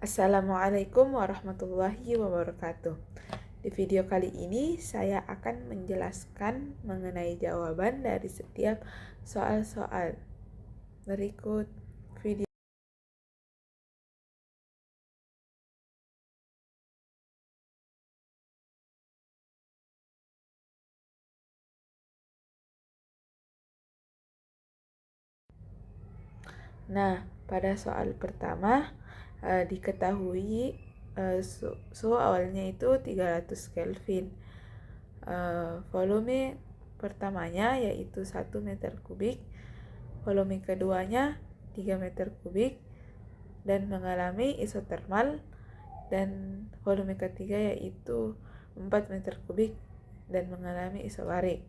Assalamualaikum warahmatullahi wabarakatuh. Di video kali ini saya akan menjelaskan mengenai jawaban dari setiap soal-soal. Berikut video. Nah, pada soal pertama diketahui suhu awalnya itu 300 Kelvin. Volume pertamanya yaitu 1 meter kubik, volume keduanya 3 meter kubik dan mengalami isotermal, dan volume ketiga yaitu 4 meter kubik dan mengalami isobarik.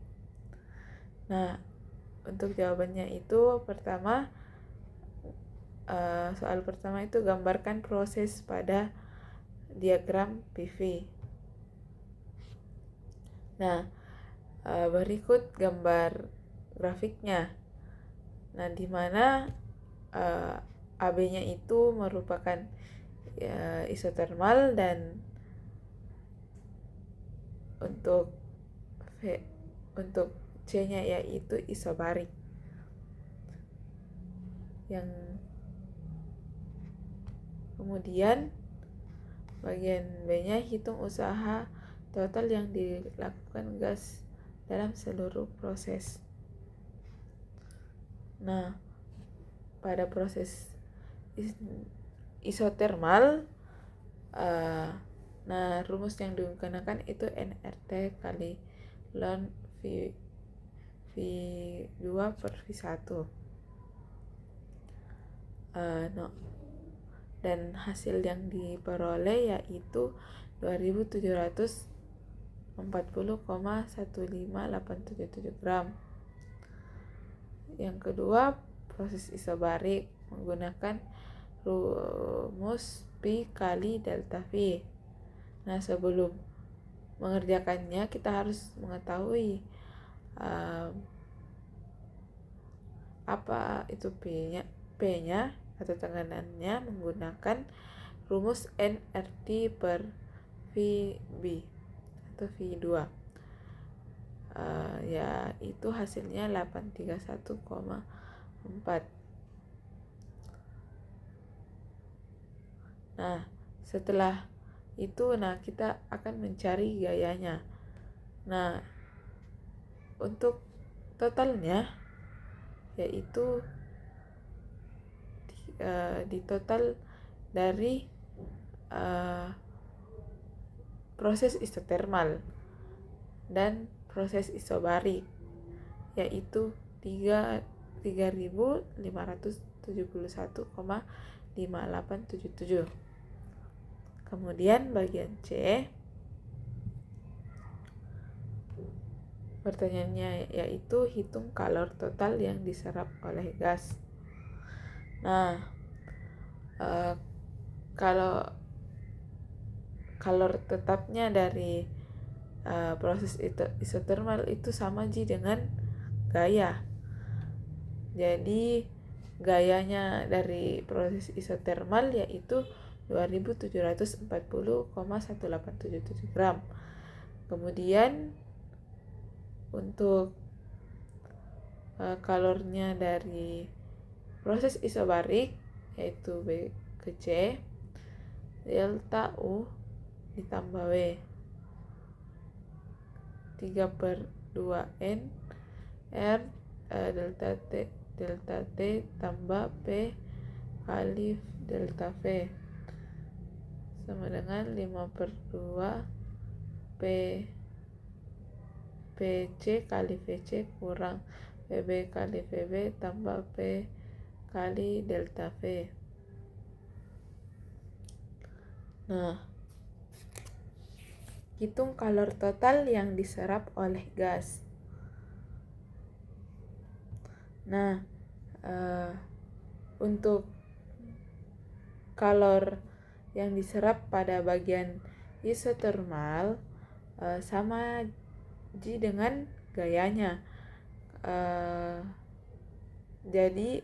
Nah, untuk jawabannya itu pertama, soal pertama itu gambarkan proses pada diagram PV. Nah, berikut gambar grafiknya. Nah, di mana AB-nya itu merupakan isotermal, dan untuk C-nya yaitu isobarik. Yang kemudian bagian B-nya, hitung usaha total yang dilakukan gas dalam seluruh proses. Nah, pada proses isotermal, rumus yang digunakan itu nRT kali ln V2 per V1. Dan hasil yang diperoleh yaitu 2740,15877 gram. Yang kedua, proses isobarik menggunakan rumus Pi kali delta V. Nah, sebelum mengerjakannya kita harus mengetahui apa itu P-nya atau teganannya menggunakan rumus nRT per VB atau V2. Yaitu hasilnya 831,4. Nah, setelah itu kita akan mencari gayanya. Nah, untuk totalnya yaitu di total dari proses isotermal dan proses isobarik yaitu 3.571,5877. Kemudian bagian C, pertanyaannya yaitu hitung kalor total yang diserap oleh gas. Nah, kalau kalor tetapnya dari proses isotermal itu sama dengan gaya. Jadi gayanya dari proses isotermal yaitu 2740,1877 gram. Kemudian untuk kalornya dari proses isobarik yaitu B ke C, delta U ditambah W 3/2 N R delta T tambah P kali delta V sama dengan 5/2 P PC kali VC kurang VB kali VB tambah P kali delta V. Nah, hitung kalor total yang diserap oleh gas. Nah, untuk kalor yang diserap pada bagian isotermal sama dengan gayanya. Jadi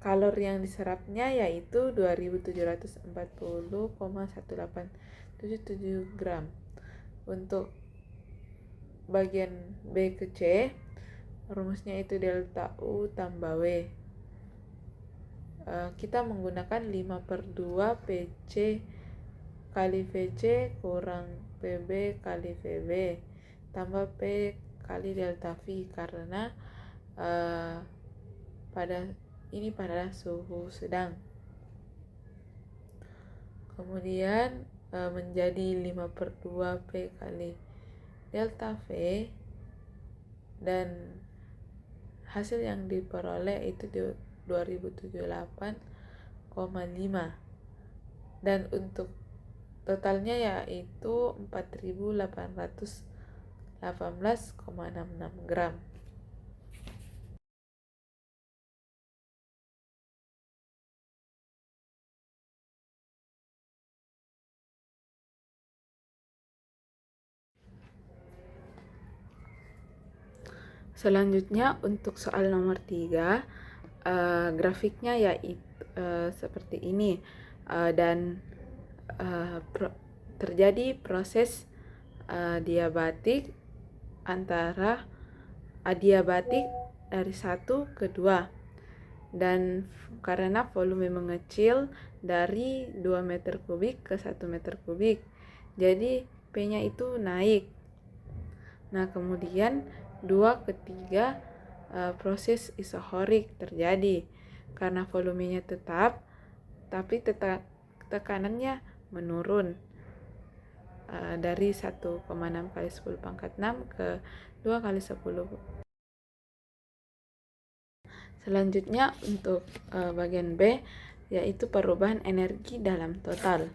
kalori yang diserapnya yaitu 2740,1877 gram. Untuk bagian B ke C, rumusnya itu delta U tambah W. Kita menggunakan 5/2 PC kali VC kurang PB kali VB tambah P kali delta V, karena pada suhu sedang. Kemudian menjadi 5/2 P kali delta V, dan hasil yang diperoleh itu 2078,5, dan untuk totalnya yaitu 4818,66 gram. Selanjutnya untuk soal nomor 3, grafiknya yaitu seperti ini, dan terjadi proses adiabatik dari 1 ke 2, dan karena volume mengecil dari 2 meter kubik ke 1 meter kubik, jadi P-nya itu naik. Nah, kemudian 2 ke 3, proses isohorik terjadi karena volumenya tetap, tapi tekanannya menurun dari 1,6 kali 10 pangkat 6 ke 2 kali 10. Selanjutnya untuk bagian B, yaitu perubahan energi dalam total.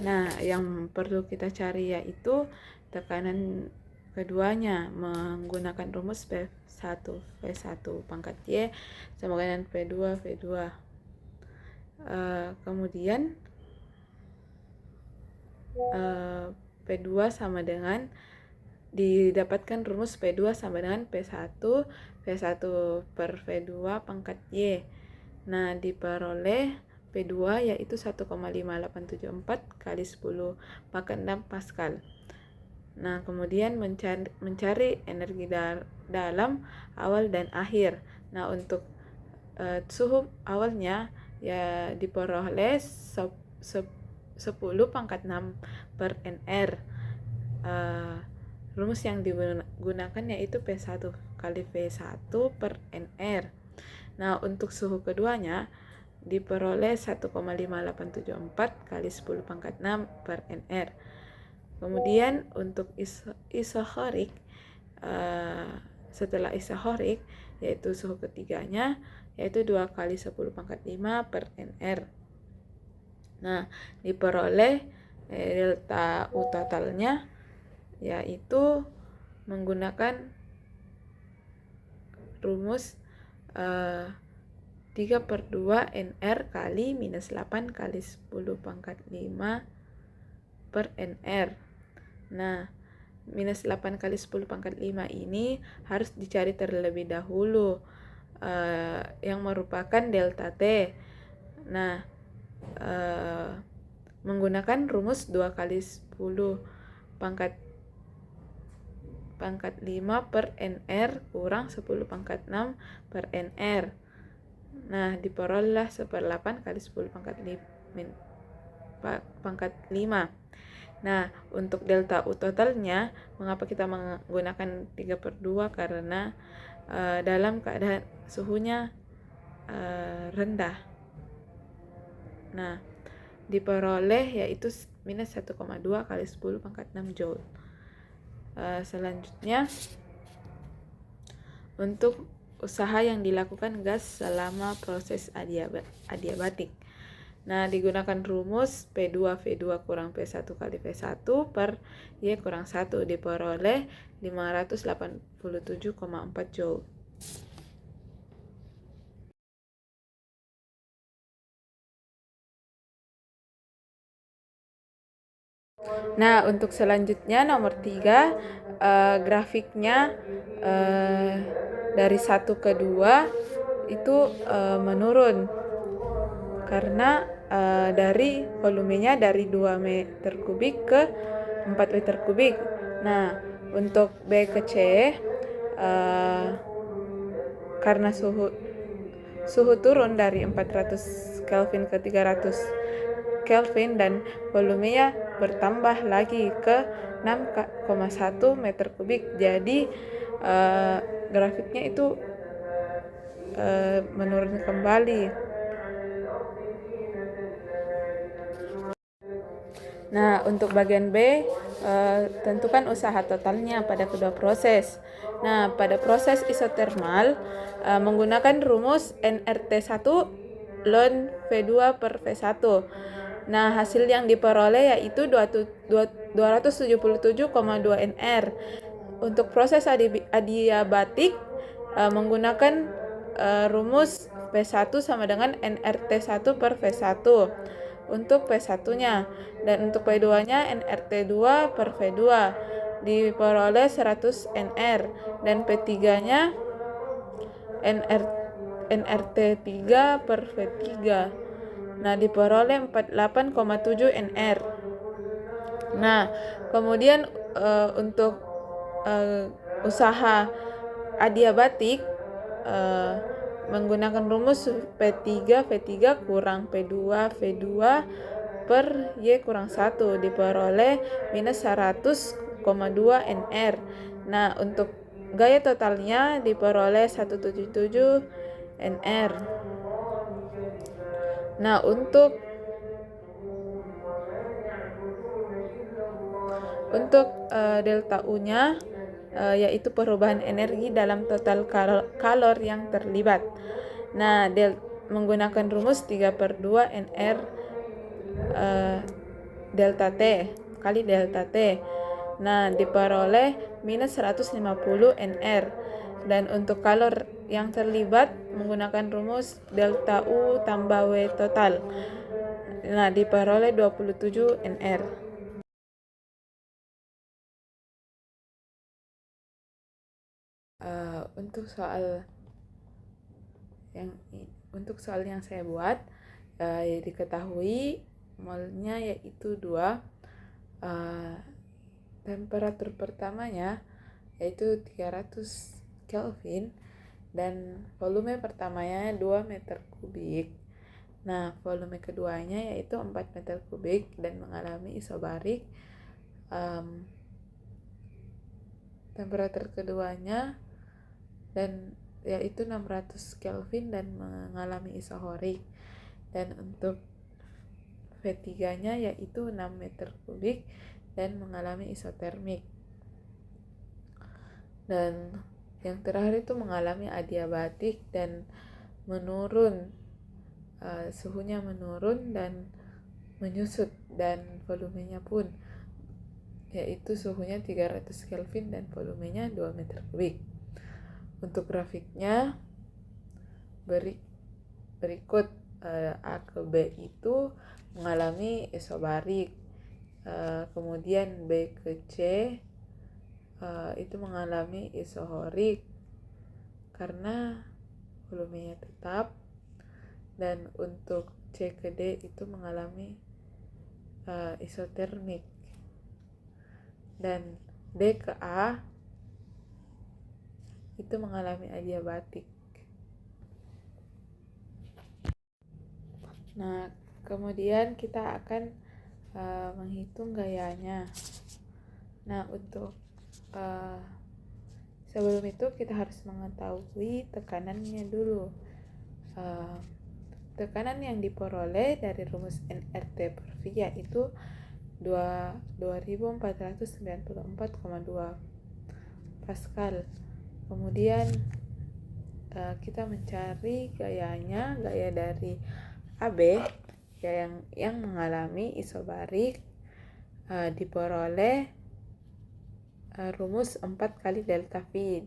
Nah, yang perlu kita cari yaitu tekanan keduanya menggunakan rumus P1 V1 pangkat Y sama dengan P2 V2. Kemudian P2 sama dengan, didapatkan rumus P2 sama dengan P1 V1 per V2 pangkat Y. Nah, diperoleh P2 yaitu 1,5874 kali 10 pangkat 6 Pascal. Nah, kemudian mencari energi dalam awal dan akhir. Nah, untuk suhu awalnya ya diperoleh 10 pangkat 6 per NR. Rumus yang digunakan yaitu P1 kali V1 per NR. Nah, untuk suhu keduanya diperoleh 1,5874 kali 10 pangkat 6 per NR. Kemudian untuk isohorik, setelah isohorik yaitu suhu ketiganya yaitu 2 kali 10 pangkat 5 per NR. Nah, diperoleh delta U totalnya yaitu menggunakan rumus 3/2 NR kali minus 8 kali 10 pangkat 5 per NR. Nah, minus 8 kali 10 pangkat 5 ini harus dicari terlebih dahulu, yang merupakan delta T. Nah, menggunakan rumus 2 kali 10 pangkat 5 per NR kurang 10 pangkat 6 per NR. Nah, diperoleh 1/8 kali 10 pangkat 5. Nah, untuk delta U totalnya, mengapa kita menggunakan 3/2? Karena dalam keadaan suhunya rendah. Nah, diperoleh yaitu minus 1,2 kali 10 pangkat 6 Joule. Selanjutnya, untuk usaha yang dilakukan gas selama proses adiabatik. Nah, digunakan rumus P2 V2 kurang P1 kali V1 per Y kurang 1, diperoleh 587,4 Joule. Nah, untuk selanjutnya nomor 3, grafiknya dari 1 ke 2 itu menurun karena dari volumenya dari 2 meter kubik ke 4 meter kubik. Nah, untuk B ke C karena suhu turun dari 400 Kelvin ke 300 Kelvin dan volumenya bertambah lagi ke 6,1 meter kubik. Jadi grafiknya itu menurun kembali. Nah, untuk bagian B, tentukan usaha totalnya pada kedua proses. Nah, pada proses isotermal, menggunakan rumus nRT1 ln V2 per V1. Nah, hasil yang diperoleh yaitu 277,2 nR. Untuk proses adiabatik, menggunakan rumus P1 sama dengan nRT1 per V1 untuk P1-nya, dan untuk P2-nya nRT2 per V2 diperoleh 100 nR, dan P3-nya nRT3 per V3 nah diperoleh 48,7 nR. Nah, kemudian untuk usaha adiabatik menggunakan rumus P3 V3 kurang P2 V2 per Y kurang 1 diperoleh minus 100,2 nR. Nah, untuk gaya totalnya diperoleh 177 nR. Nah, untuk delta U-nya yaitu perubahan energi dalam total kalor yang terlibat. Nah, menggunakan rumus 3/2 nR delta T kali delta T. Nah, diperoleh minus 150 nR. Dan untuk kalor yang terlibat menggunakan rumus delta U tambah W total. Nah, diperoleh 27 nR. Untuk soal yang saya buat diketahui molnya yaitu 2. Temperatur pertamanya yaitu 300 Kelvin dan volume pertamanya 2 meter kubik. Nah, volume keduanya yaitu 4 meter kubik dan mengalami isobarik. Temperatur keduanya dan yaitu 600 Kelvin dan mengalami isohorik. Dan untuk V3-nya yaitu 6 meter kubik dan mengalami isotermik. Dan yang terakhir itu mengalami adiabatik dan menurun, suhunya menurun dan menyusut, dan volumenya pun yaitu suhunya 300 Kelvin dan volumenya 2 meter kubik. Untuk grafiknya berikut A ke B itu mengalami isobarik, kemudian B ke C itu mengalami isohorik karena volumenya tetap, dan untuk C ke D itu mengalami isotermik, dan D ke A itu mengalami adiabatik. Nah, kemudian kita akan menghitung gayanya. Nah, untuk sebelum itu kita harus mengetahui tekanannya dulu. Tekanan yang diperoleh dari rumus nRT per V yaitu 2494,2 Pascal. Kemudian kita mencari gayanya, gaya dari AB yang mengalami isobarik diperoleh rumus 4 kali delta V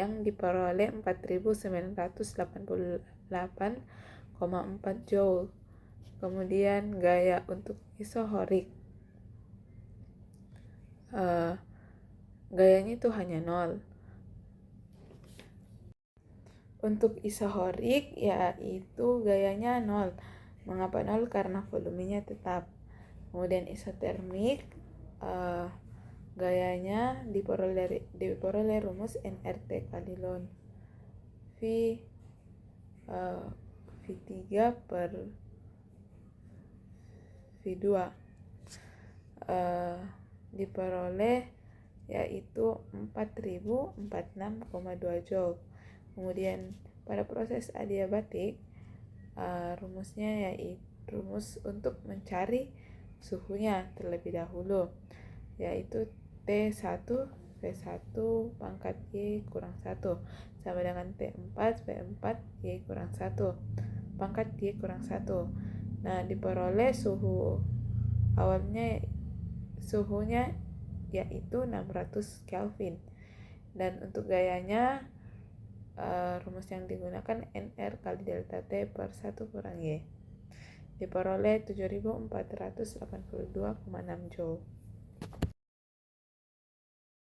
yang diperoleh 4988,4 Joule. Kemudian gaya untuk isohorik gayanya itu hanya 0. Untuk isohorik yaitu gayanya 0. Mengapa 0? Karena volumenya tetap. Kemudian isotermik gayanya diperoleh rumus nRT kali ln V V3 per V2 diperoleh yaitu 4046,2 Joule. Kemudian pada proses adiabatik rumusnya yaitu rumus untuk mencari suhunya terlebih dahulu, yaitu T1 V1 pangkat Y kurang 1 sama dengan T4 V4 Y kurang 1 pangkat Y kurang 1. Nah, diperoleh suhunya yaitu 600 Kelvin. Dan untuk gayanya rumus yang digunakan NR kali delta T per 1 kurang Y. Diperoleh 7482,6 Joule.